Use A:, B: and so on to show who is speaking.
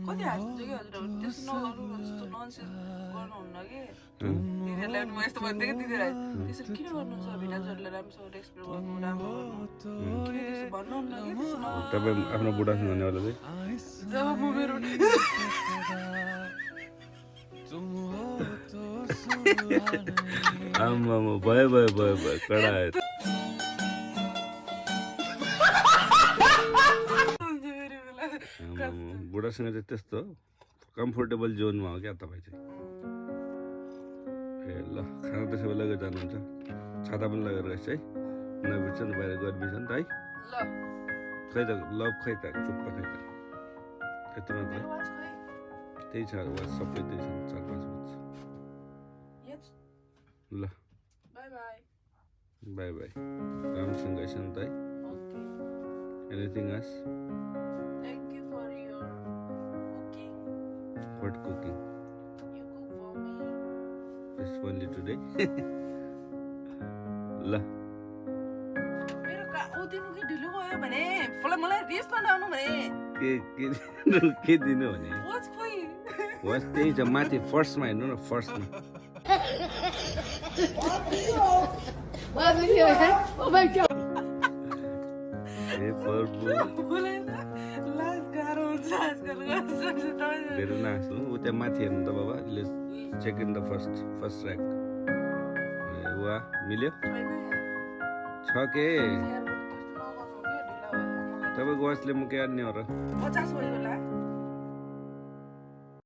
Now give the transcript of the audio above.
A: कति हाँस्नुहुन्छ कि हजुरहरू त्यस्तो नगर्नु जस्तो ननसेन्स गर्नुहुन्न कि दिदीहरूलाई पनि म यस्तो भन्थेँ कि दिदीलाई त्यसरी किन गर्नुहुन्छ भिनाजुहरूले राम्रोसँग एक्सप्लेन गर्नु राम्रो गर्नु किन त्यस्तो भन्नुहुन्न कि त्यस्तो नगर्नु
B: तपाईँ आफ्नो बुढासँग भन्नेवाला चाहिँ
A: जब म मेरो
B: आम्मा भयो कडा आयो बुढासँग चाहिँ त्यस्तो कम्फोर्टेबल जोनमा हो क्या तपाईँ चाहिँ ए ल खाना त्यसो बेला लगेर जानुहुन्छ छाता पनि लगेर गएछ है नबिर्छ नि बाहिर गर्मी छ नि त है खै त लभ खै त चुप्प खै त यति मात्र त्यही छ सबै त्यही छ 4-5 बज्छ ल बाई बाई राम्रोसँग गएछ नि त है anything else
A: Thank you for your cooking.
B: What cooking?
A: You cook for me.
B: Just only today? ल
A: मेरो ऊ दिनु कि ढिलो भयो भने मलाई रेस्ट बनाउनु भने
B: के दिनु भने
A: वाच खोइ
B: वाच त्यही छ माथि फर्स्टमा हेर्नु न फर्स्टमा ए प्रभु धेरै नहाँस्नु ऊ त्यहाँ माथि हेर्नु त बाबा check in the first rack वाह मिल्यो छ के तपाईँको वाचले म के गर्ने हो र
A: 50 भयो होला